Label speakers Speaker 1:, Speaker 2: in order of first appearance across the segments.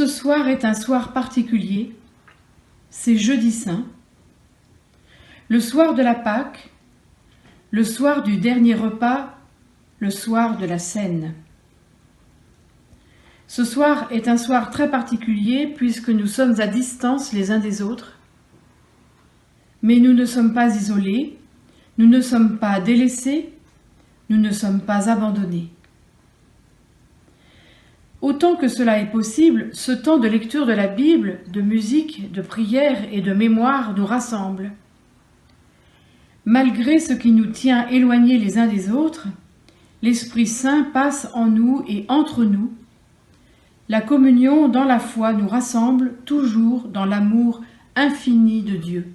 Speaker 1: Ce soir est un soir particulier, c'est Jeudi Saint, le soir de la Pâque, le soir du dernier repas, le soir de la Cène. Ce soir est un soir très particulier puisque nous sommes à distance les uns des autres, mais nous ne sommes pas isolés, nous ne sommes pas délaissés, nous ne sommes pas abandonnés. Autant que cela est possible, ce temps de lecture de la Bible, de musique, de prière et de mémoire nous rassemble. Malgré ce qui nous tient éloignés les uns des autres, l'Esprit Saint passe en nous et entre nous. La communion dans la foi nous rassemble toujours dans l'amour infini de Dieu.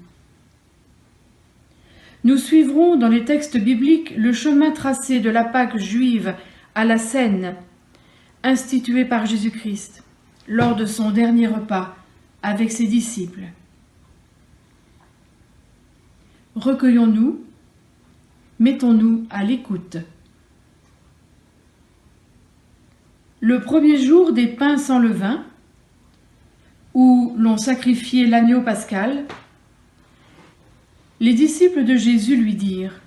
Speaker 1: Nous suivrons dans les textes bibliques le chemin tracé de la Pâque juive à la Cène, instituée par Jésus-Christ lors de son dernier repas avec ses disciples. Recueillons-nous, mettons-nous à l'écoute. Le premier jour des pains sans levain, où l'on sacrifiait l'agneau pascal, les disciples de Jésus lui dirent :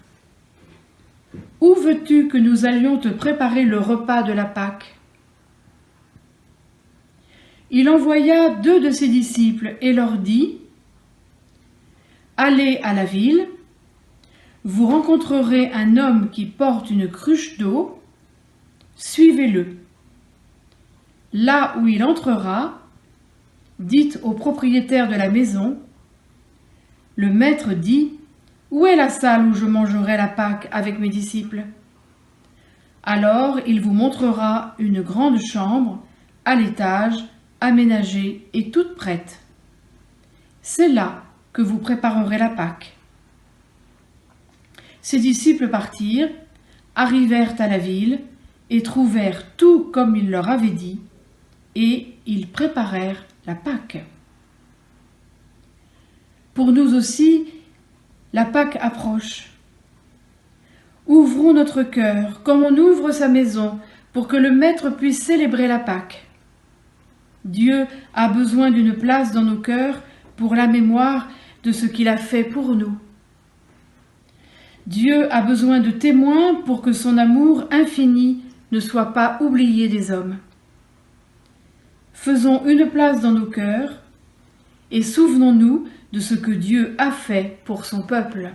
Speaker 1: « Où veux-tu que nous allions te préparer le repas de la Pâque ? » Il envoya 2 de ses disciples et leur dit : « Allez à la ville, vous rencontrerez un homme qui porte une cruche d'eau, suivez-le. Là où il entrera, dites au propriétaire de la maison : le maître dit : où est la salle où je mangerai la Pâque avec mes disciples ? Alors il vous montrera une grande chambre, à l'étage, aménagée et toute prête. C'est là que vous préparerez la Pâque. » Ses disciples partirent, arrivèrent à la ville et trouvèrent tout comme il leur avait dit, et ils préparèrent la Pâque. Pour nous aussi, la Pâque approche. Ouvrons notre cœur comme on ouvre sa maison pour que le Maître puisse célébrer la Pâque. Dieu a besoin d'une place dans nos cœurs pour la mémoire de ce qu'il a fait pour nous. Dieu a besoin de témoins pour que son amour infini ne soit pas oublié des hommes. Faisons une place dans nos cœurs et souvenons-nous de ce que Dieu a fait pour son peuple.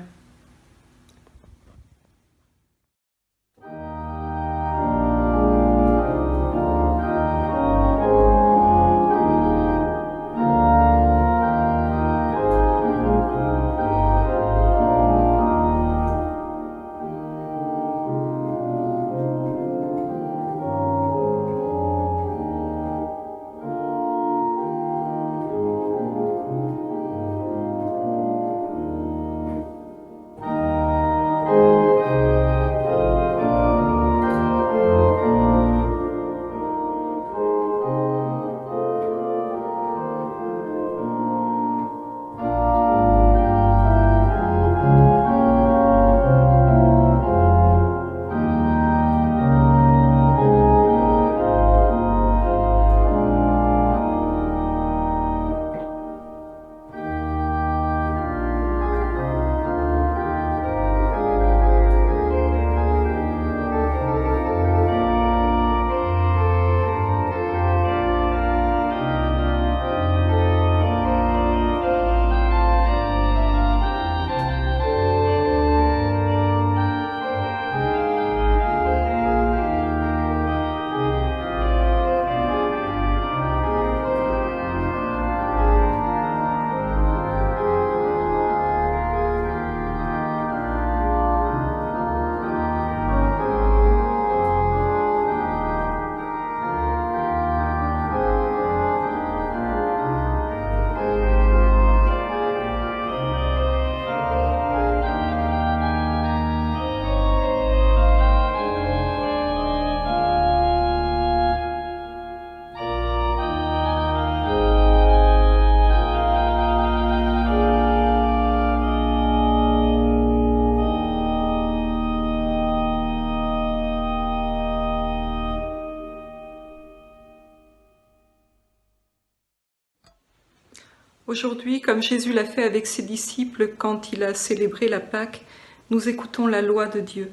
Speaker 2: Aujourd'hui, comme Jésus l'a fait avec ses disciples quand il a célébré la Pâque, nous écoutons la loi de Dieu.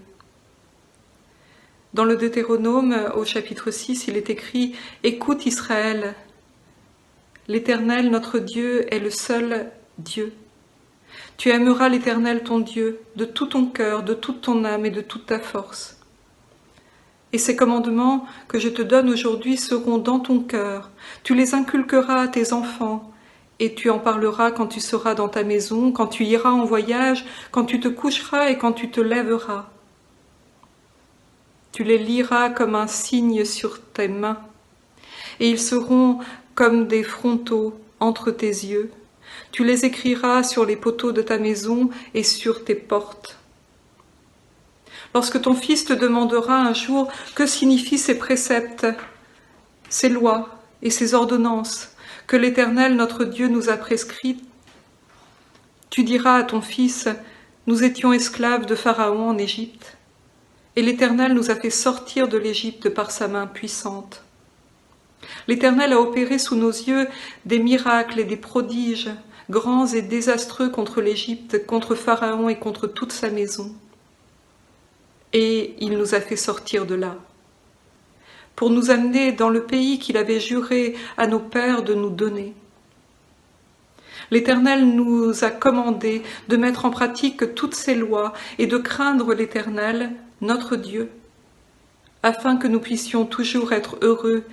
Speaker 2: Dans le Deutéronome, au chapitre 6, il est écrit « Écoute Israël, l'Éternel, notre Dieu, est le seul Dieu. Tu aimeras l'Éternel ton Dieu de tout ton cœur, de toute ton âme et de toute ta force. Et ces commandements que je te donne aujourd'hui seront dans ton cœur. Tu les inculqueras à tes enfants, et tu en parleras quand tu seras dans ta maison, quand tu iras en voyage, quand tu te coucheras et quand tu te lèveras. Tu les liras comme un signe sur tes mains, et ils seront comme des frontaux entre tes yeux. Tu les écriras sur les poteaux de ta maison et sur tes portes. Lorsque ton fils te demandera un jour que signifient ces préceptes, ces lois et ces ordonnances que l'Éternel notre Dieu nous a prescrites, tu diras à ton fils, nous étions esclaves de Pharaon en Égypte, et l'Éternel nous a fait sortir de l'Égypte par sa main puissante. L'Éternel a opéré sous nos yeux des miracles et des prodiges, grands et désastreux contre l'Égypte, contre Pharaon et contre toute sa maison. Et il nous a fait sortir de là, pour nous amener dans le pays qu'il avait juré à nos pères de nous donner. L'Éternel nous a commandé de mettre en pratique toutes ces lois et de craindre l'Éternel, notre Dieu, afin que nous puissions toujours être heureux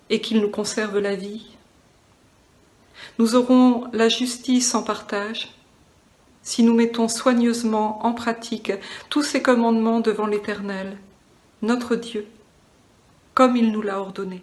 Speaker 2: et qu'il nous conserve la vie. Nous aurons la justice en partage si nous mettons soigneusement en pratique tous ces commandements devant l'Éternel, notre Dieu, comme il nous l'a ordonné.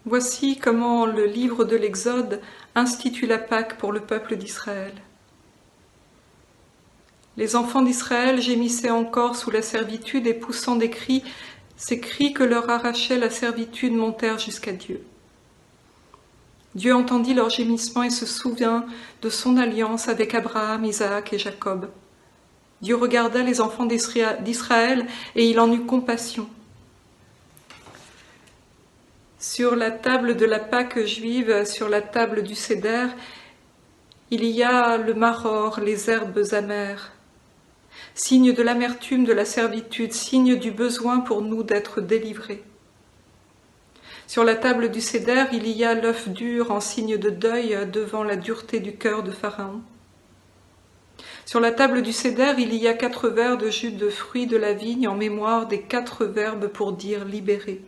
Speaker 2: Voici comment le livre de l'Exode institue la Pâque pour le peuple d'Israël. Les enfants d'Israël gémissaient encore sous la servitude et poussant des cris, ces cris que leur arrachait la servitude montèrent jusqu'à Dieu. Dieu entendit leurs gémissements et se souvint de son alliance avec Abraham, Isaac et Jacob. Dieu regarda les enfants d'Israël et il en eut compassion. Sur la table de la Pâque juive, sur la table du Seder, il y a le maror, les herbes amères, signe de l'amertume de la servitude, signe du besoin pour nous d'être délivrés. Sur la table du Seder, il y a l'œuf dur en signe de deuil devant la dureté du cœur de Pharaon. Sur la table du Seder, il y a 4 verres de jus de fruits de la vigne en mémoire des 4 verbes pour dire libéré.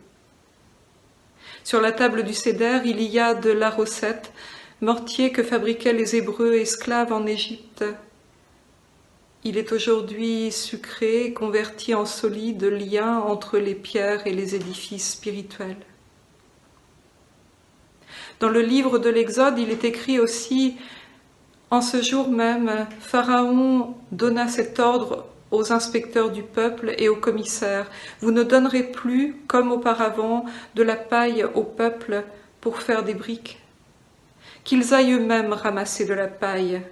Speaker 2: Sur la table du Seder, il y a de la recette, mortier que fabriquaient les Hébreux esclaves en Égypte. Il est aujourd'hui sucré, converti en solide lien entre les pierres et les édifices spirituels. Dans le livre de l'Exode, il est écrit aussi En ce jour même, Pharaon donna cet ordre aux inspecteurs du peuple et aux commissaires. Vous ne donnerez plus, comme auparavant, de la paille au peuple pour faire des briques. Qu'ils aillent eux-mêmes ramasser de la paille.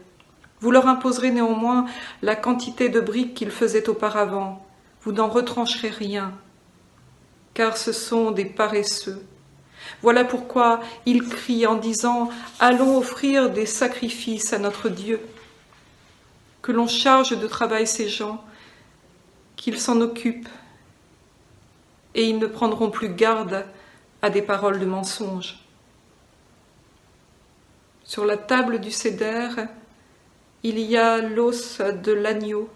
Speaker 2: Vous leur imposerez néanmoins la quantité de briques qu'ils faisaient auparavant. Vous n'en retrancherez rien, car ce sont des paresseux. Voilà pourquoi ils crient en disant « Allons offrir des sacrifices à notre Dieu ». Que l'on charge de travail ces gens, qu'ils s'en occupent, et ils ne prendront plus garde à des paroles de mensonge. Sur la table du séder, il y a l'os de l'agneau,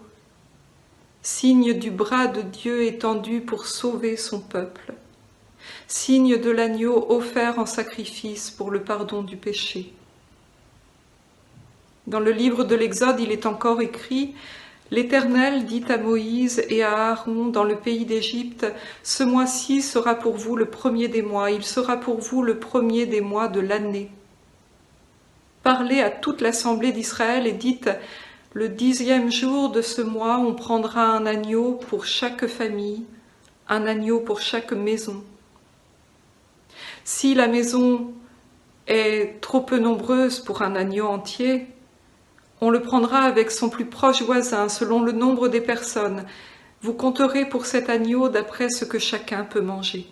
Speaker 2: signe du bras de Dieu étendu pour sauver son peuple, signe de l'agneau offert en sacrifice pour le pardon du péché. Dans le livre de l'Exode, il est encore écrit « L'Éternel dit à Moïse et à Aaron dans le pays d'Égypte, « Ce mois-ci sera pour vous le premier des mois, il sera pour vous le premier des mois de l'année. Parlez à toute l'assemblée d'Israël et dites « Le 10e jour de ce mois, on prendra un agneau pour chaque famille, un agneau pour chaque maison. Si la maison est trop peu nombreuse pour un agneau entier, on le prendra avec son plus proche voisin, selon le nombre des personnes. Vous compterez pour cet agneau d'après ce que chacun peut manger.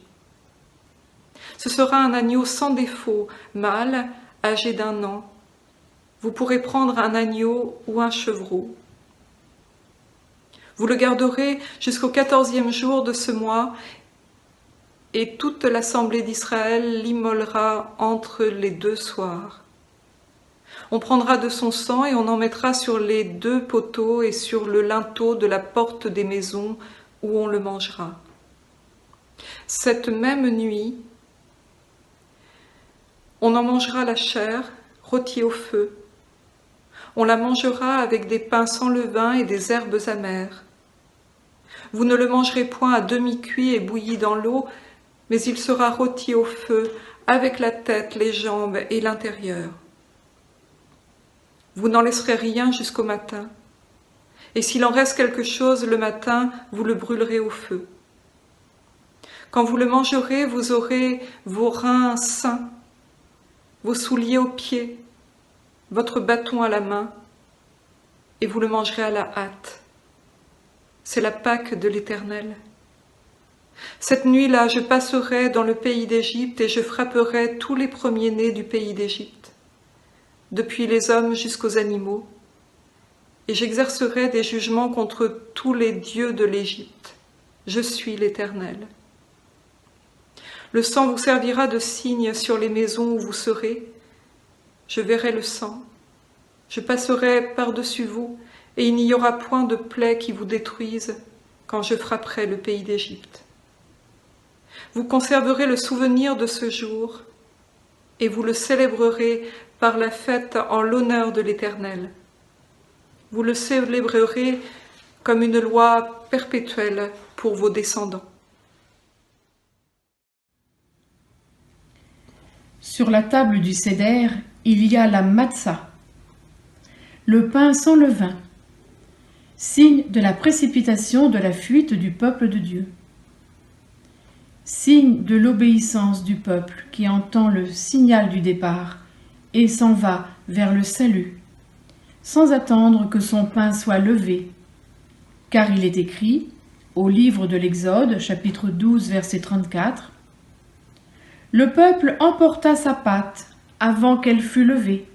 Speaker 2: Ce sera un agneau sans défaut, mâle, âgé d'1 an. Vous pourrez prendre un agneau ou un chevreau. Vous le garderez jusqu'au 14e jour de ce mois, et toute l'assemblée d'Israël l'immolera entre les 2 soirs. On prendra de son sang et on en mettra sur les 2 poteaux et sur le linteau de la porte des maisons où on le mangera. Cette même nuit, on en mangera la chair, rôtie au feu. On la mangera avec des pains sans levain et des herbes amères. Vous ne le mangerez point à demi-cuit et bouilli dans l'eau, mais il sera rôti au feu, avec la tête, les jambes et l'intérieur. Vous n'en laisserez rien jusqu'au matin, et s'il en reste quelque chose le matin, vous le brûlerez au feu. Quand vous le mangerez, vous aurez vos reins sains, vos souliers aux pieds, votre bâton à la main, et vous le mangerez à la hâte. C'est la Pâque de l'Éternel. Cette nuit-là, je passerai dans le pays d'Égypte et je frapperai tous les premiers-nés du pays d'Égypte, depuis les hommes jusqu'aux animaux, et j'exercerai des jugements contre tous les dieux de l'Égypte. Je suis l'Éternel. Le sang vous servira de signe sur les maisons où vous serez. Je verrai le sang. Je passerai par-dessus vous, et il n'y aura point de plaie qui vous détruise quand je frapperai le pays d'Égypte. Vous conserverez le souvenir de ce jour, et vous le célébrerez par la fête en l'honneur de l'Éternel. Vous le célébrerez comme une loi perpétuelle pour vos descendants.
Speaker 1: Sur la table du séder, il y a la matzah, le pain sans levain, signe de la précipitation de la fuite du peuple de Dieu, signe de l'obéissance du peuple qui entend le signal du départ et s'en va vers le salut, sans attendre que son pain soit levé, car il est écrit, au livre de l'Exode, chapitre 12, verset 34, « Le peuple emporta sa pâte avant qu'elle fût levée.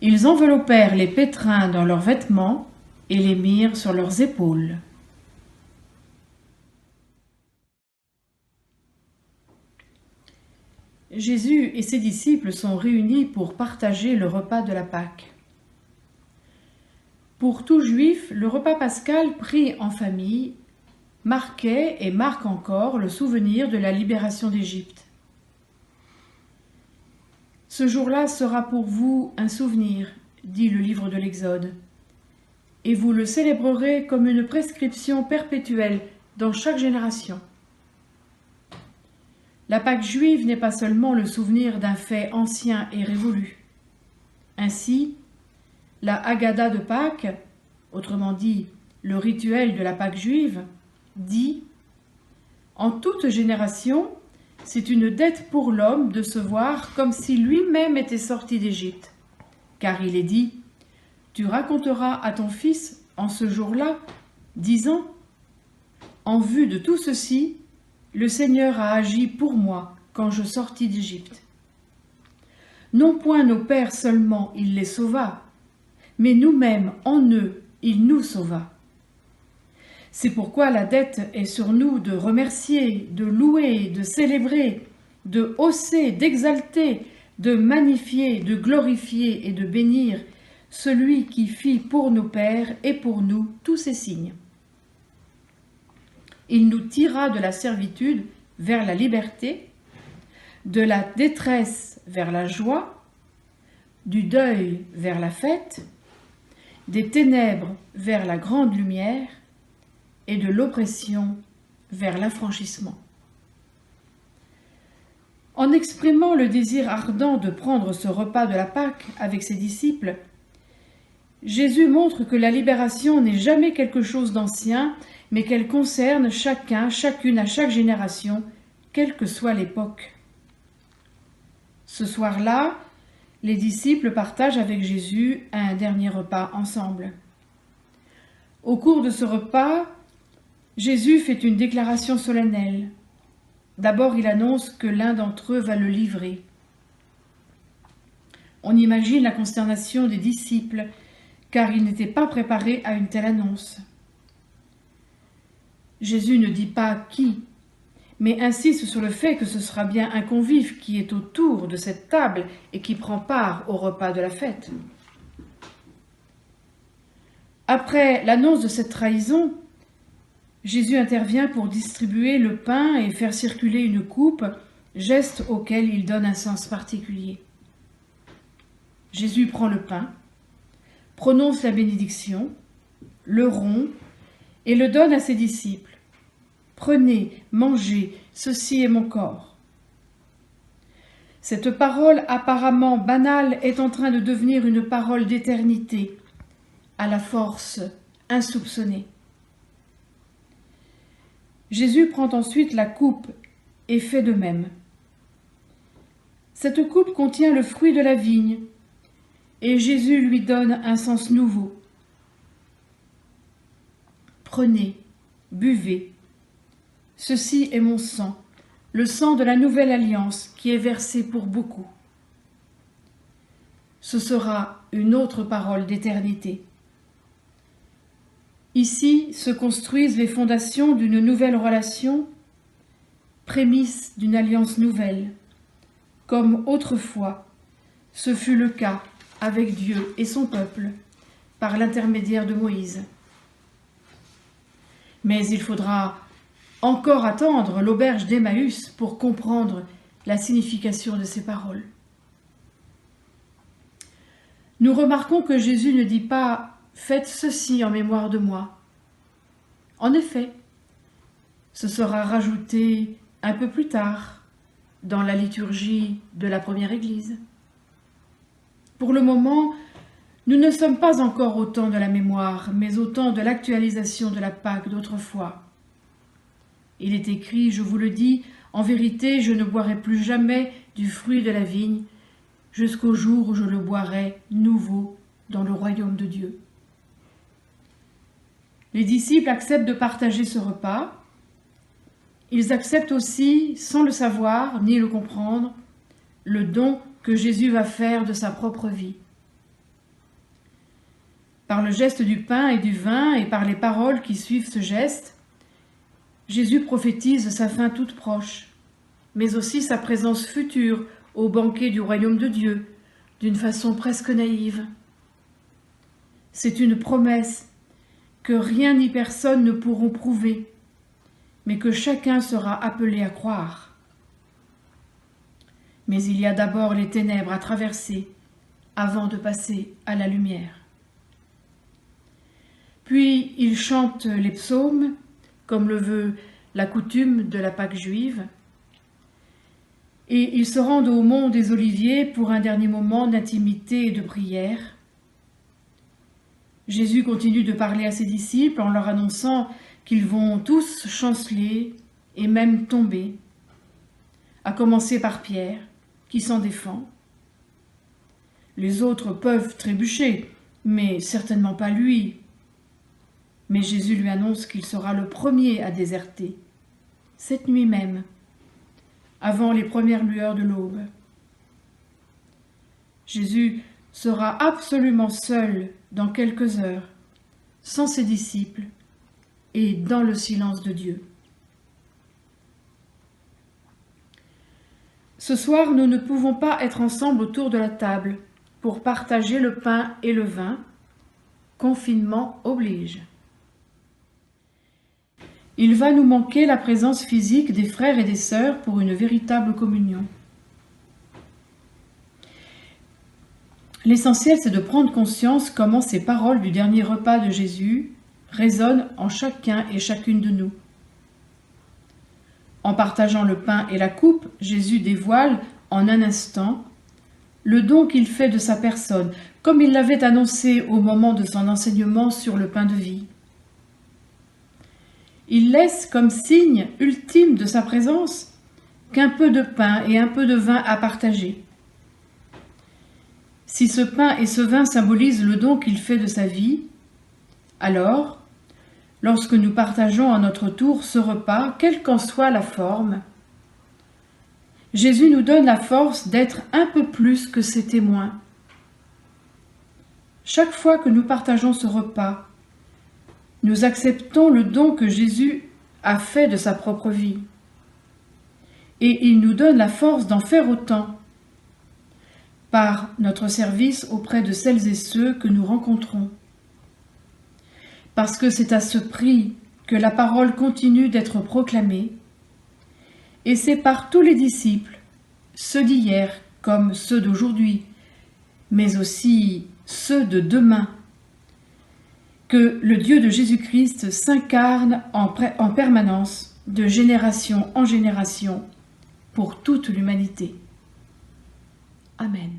Speaker 1: Ils enveloppèrent les pétrins dans leurs vêtements et les mirent sur leurs épaules. » Jésus et ses disciples sont réunis pour partager le repas de la Pâque. Pour tout juif, le repas pascal pris en famille marquait et marque encore le souvenir de la libération d'Égypte. Ce jour-là sera pour vous un souvenir, dit le livre de l'Exode, et vous le célébrerez comme une prescription perpétuelle dans chaque génération. La Pâque juive n'est pas seulement le souvenir d'un fait ancien et révolu. Ainsi, la Haggadah de Pâques, autrement dit le rituel de la Pâque juive, dit « En toute génération, c'est une dette pour l'homme de se voir comme si lui-même était sorti d'Égypte. Car il est dit, tu raconteras à ton fils en ce jour-là, disant, en vue de tout ceci, le Seigneur a agi pour moi quand je sortis d'Égypte. Non point nos pères seulement il les sauva, mais nous-mêmes en eux il nous sauva. C'est pourquoi la dette est sur nous de remercier, de louer, de célébrer, de hausser, d'exalter, de magnifier, de glorifier et de bénir celui qui fit pour nos pères et pour nous tous ces signes. Il nous tira de la servitude vers la liberté, de la détresse vers la joie, du deuil vers la fête, des ténèbres vers la grande lumière, et de l'oppression vers l'affranchissement. En exprimant le désir ardent de prendre ce repas de la Pâque avec ses disciples, Jésus montre que la libération n'est jamais quelque chose d'ancien, mais qu'elle concerne chacun, chacune à chaque génération, quelle que soit l'époque. Ce soir-là, les disciples partagent avec Jésus un dernier repas ensemble. Au cours de ce repas, Jésus fait une déclaration solennelle. D'abord, il annonce que l'un d'entre eux va le livrer. On imagine la consternation des disciples, car ils n'étaient pas préparés à une telle annonce. Jésus ne dit pas qui, mais insiste sur le fait que ce sera bien un convive qui est autour de cette table et qui prend part au repas de la fête. Après l'annonce de cette trahison, Jésus intervient pour distribuer le pain et faire circuler une coupe, geste auquel il donne un sens particulier. Jésus prend le pain, prononce la bénédiction, le rompt et le donne à ses disciples. « Prenez, mangez, ceci est mon corps. » Cette parole apparemment banale est en train de devenir une parole d'éternité, à la force insoupçonnée. Jésus prend ensuite la coupe et fait de même. Cette coupe contient le fruit de la vigne, et Jésus lui donne un sens nouveau. Prenez, buvez. Ceci est mon sang, le sang de la nouvelle alliance qui est versé pour beaucoup. Ce sera une autre parole d'éternité. Ici se construisent les fondations d'une nouvelle relation, prémices d'une alliance nouvelle, comme autrefois ce fut le cas avec Dieu et son peuple, par l'intermédiaire de Moïse. Mais il faudra encore attendre l'auberge d'Emmaüs pour comprendre la signification de ces paroles. Nous remarquons que Jésus ne dit pas « Faites ceci en mémoire de moi ». En effet, ce sera rajouté un peu plus tard dans la liturgie de la première Église. Pour le moment, nous ne sommes pas encore au temps de la mémoire, mais au temps de l'actualisation de la Pâque d'autrefois. Il est écrit, je vous le dis, en vérité, je ne boirai plus jamais du fruit de la vigne, jusqu'au jour où je le boirai nouveau dans le royaume de Dieu. Les disciples acceptent de partager ce repas. Ils acceptent aussi, sans le savoir ni le comprendre, le don que Jésus va faire de sa propre vie. Par le geste du pain et du vin et par les paroles qui suivent ce geste, Jésus prophétise sa fin toute proche, mais aussi sa présence future au banquet du royaume de Dieu, d'une façon presque naïve. C'est une promesse que rien ni personne ne pourront prouver, mais que chacun sera appelé à croire. Mais il y a d'abord les ténèbres à traverser avant de passer à la lumière. Puis il chante les psaumes, comme le veut la coutume de la Pâque juive, et ils se rendent au mont des Oliviers pour un dernier moment d'intimité et de prière. Jésus continue de parler à ses disciples en leur annonçant qu'ils vont tous chanceler et même tomber, à commencer par Pierre, qui s'en défend. Les autres peuvent trébucher, mais certainement pas lui. Mais Jésus lui annonce qu'il sera le premier à déserter, cette nuit même, avant les premières lueurs de l'aube. Jésus sera absolument seul dans quelques heures, sans ses disciples et dans le silence de Dieu. Ce soir, nous ne pouvons pas être ensemble autour de la table pour partager le pain et le vin. Confinement oblige. Il va nous manquer la présence physique des frères et des sœurs pour une véritable communion. L'essentiel, c'est de prendre conscience comment ces paroles du dernier repas de Jésus résonnent en chacun et chacune de nous. En partageant le pain et la coupe, Jésus dévoile en un instant le don qu'il fait de sa personne, comme il l'avait annoncé au moment de son enseignement sur le pain de vie. Il laisse comme signe ultime de sa présence qu'un peu de pain et un peu de vin à partager. Si ce pain et ce vin symbolisent le don qu'il fait de sa vie, alors, lorsque nous partageons à notre tour ce repas, quelle qu'en soit la forme, Jésus nous donne la force d'être un peu plus que ses témoins. Chaque fois que nous partageons ce repas, nous acceptons le don que Jésus a fait de sa propre vie. Et il nous donne la force d'en faire autant par notre service auprès de celles et ceux que nous rencontrons. Parce que c'est à ce prix que la parole continue d'être proclamée, et c'est par tous les disciples, ceux d'hier comme ceux d'aujourd'hui, mais aussi ceux de demain, que le Dieu de Jésus-Christ s'incarne en permanence, de génération en génération, pour toute l'humanité. Amen.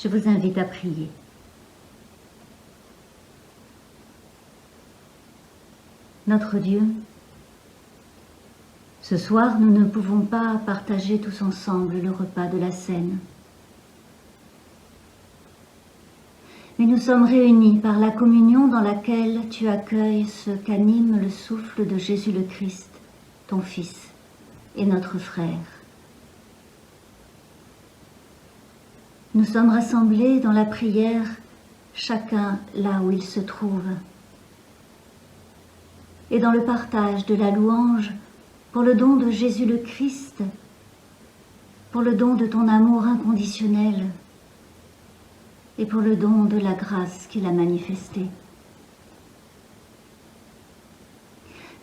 Speaker 3: Je vous invite à prier. Notre Dieu, ce soir, nous ne pouvons pas partager tous ensemble le repas de la Cène. Mais nous sommes réunis par la communion dans laquelle tu accueilles ce qu'anime le souffle de Jésus le Christ, ton Fils et notre frère. Nous sommes rassemblés dans la prière, chacun là où il se trouve, et dans le partage de la louange pour le don de Jésus le Christ, pour le don de ton amour inconditionnel et pour le don de la grâce qu'il a manifestée.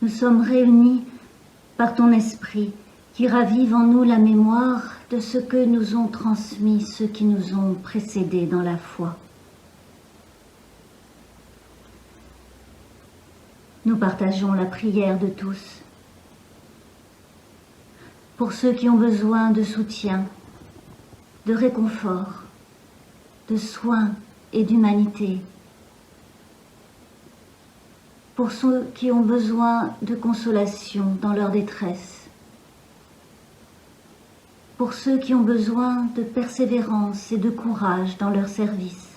Speaker 3: Nous sommes réunis par ton esprit qui ravive en nous la mémoire de ce que nous ont transmis ceux qui nous ont précédés dans la foi. Nous partageons la prière de tous. Pour ceux qui ont besoin de soutien, de réconfort, de soins et d'humanité. Pour ceux qui ont besoin de consolation dans leur détresse. Pour ceux qui ont besoin de persévérance et de courage dans leur service.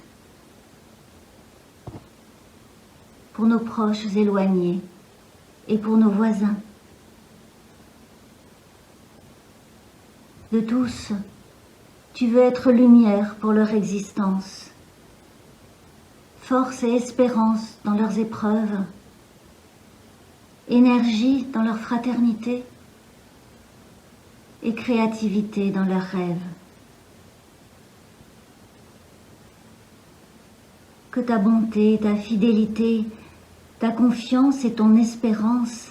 Speaker 3: Pour nos proches éloignés et pour nos voisins. De tous, tu veux être lumière pour leur existence, force et espérance dans leurs épreuves, énergie dans leur fraternité et créativité dans leurs rêves. Que ta bonté, ta fidélité, ta confiance et ton espérance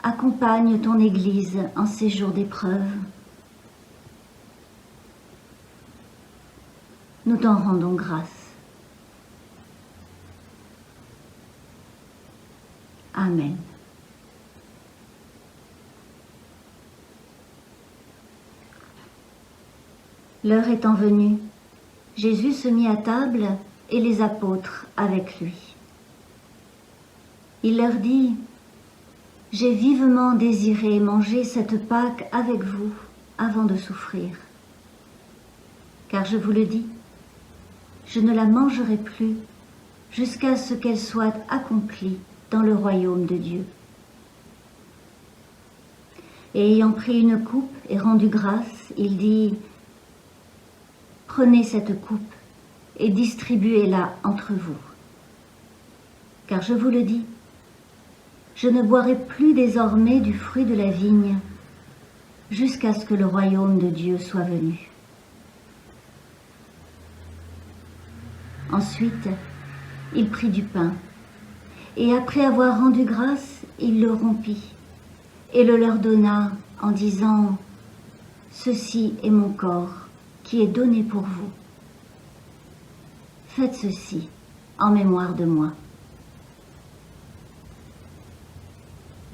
Speaker 3: accompagnent ton Église en ces jours d'épreuve. Nous t'en rendons grâce. Amen. L'heure étant venue, Jésus se mit à table et les apôtres avec lui. Il leur dit : « J'ai vivement désiré manger cette Pâque avec vous avant de souffrir. Car je vous le dis, je ne la mangerai plus jusqu'à ce qu'elle soit accomplie dans le royaume de Dieu. » Et ayant pris une coupe et rendu grâce, il dit : « Prenez cette coupe et distribuez-la entre vous. Car je vous le dis, je ne boirai plus désormais du fruit de la vigne jusqu'à ce que le royaume de Dieu soit venu. » Ensuite, il prit du pain, et après avoir rendu grâce, il le rompit, et le leur donna en disant : « Ceci est mon corps, qui est donné pour vous. Faites ceci en mémoire de moi. »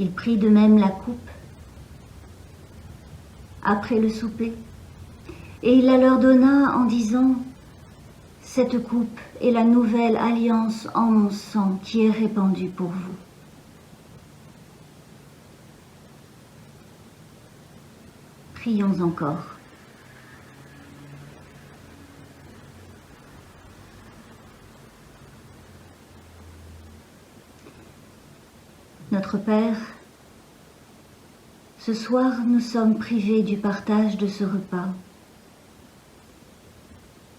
Speaker 3: Il prit de même la coupe après le souper, et il la leur donna en disant : « Cette coupe est la nouvelle alliance en mon sang qui est répandue pour vous. Prions encore. Notre Père, ce soir nous sommes privés du partage de ce repas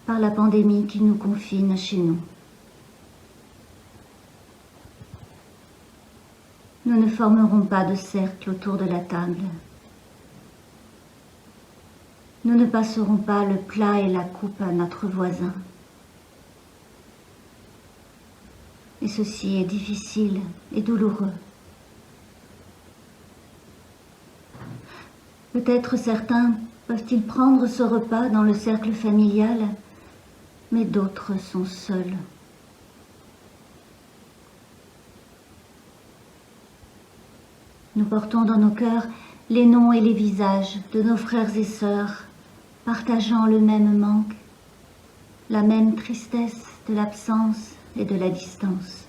Speaker 3: par la pandémie qui nous confine chez nous. Nous ne formerons pas de cercle autour de la table. Nous ne passerons pas le plat et la coupe à notre voisin. Et ceci est difficile et douloureux. Peut-être certains peuvent-ils prendre ce repas dans le cercle familial, mais d'autres sont seuls. Nous portons dans nos cœurs les noms et les visages de nos frères et sœurs, partageant le même manque, la même tristesse de l'absence et de la distance.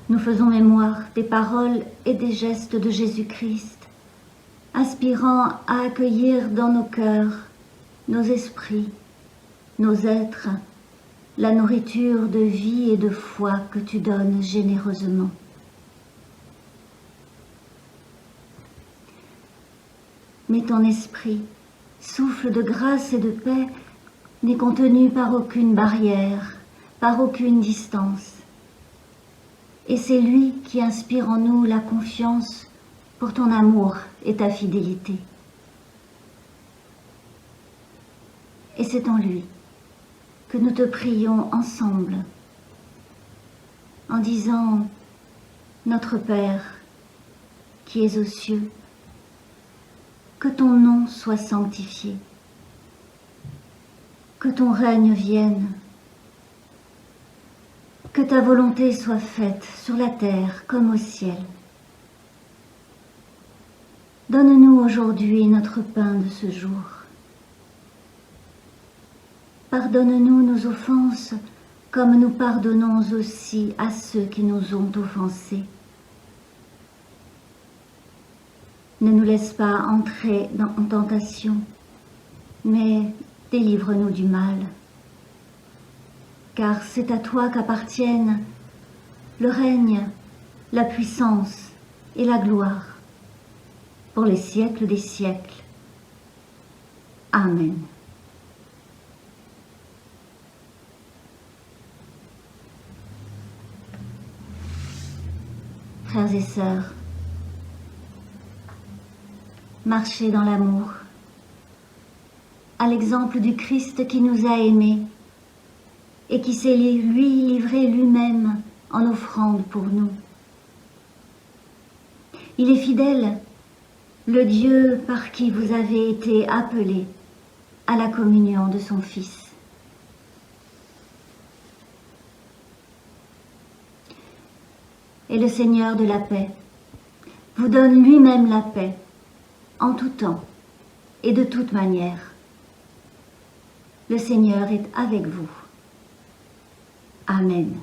Speaker 3: Nous faisons mémoire des paroles et des gestes de Jésus-Christ, aspirant à accueillir dans nos cœurs, nos esprits, nos êtres, la nourriture de vie et de foi que tu donnes généreusement. Mais ton esprit, souffle de grâce et de paix, n'est contenu par aucune barrière, par aucune distance. Et c'est lui qui inspire en nous la confiance pour ton amour et ta fidélité. Et c'est en lui que nous te prions ensemble, en disant « Notre Père, qui es aux cieux, que ton nom soit sanctifié, que ton règne vienne, que ta volonté soit faite sur la terre comme au ciel. Donne-nous aujourd'hui notre pain de ce jour. Pardonne-nous nos offenses comme nous pardonnons aussi à ceux qui nous ont offensés. Ne nous laisse pas entrer en tentation, mais délivre-nous du mal. Car c'est à toi qu'appartiennent le règne, la puissance et la gloire, pour les siècles des siècles. Amen. Frères et sœurs, marchez dans l'amour, à l'exemple du Christ qui nous a aimés et qui s'est lui livré lui-même en offrande pour nous. Il est fidèle, le Dieu par qui vous avez été appelés à la communion de son Fils. Et le Seigneur de la paix vous donne lui-même la paix en tout temps et de toute manière. Le Seigneur est avec vous. Amen.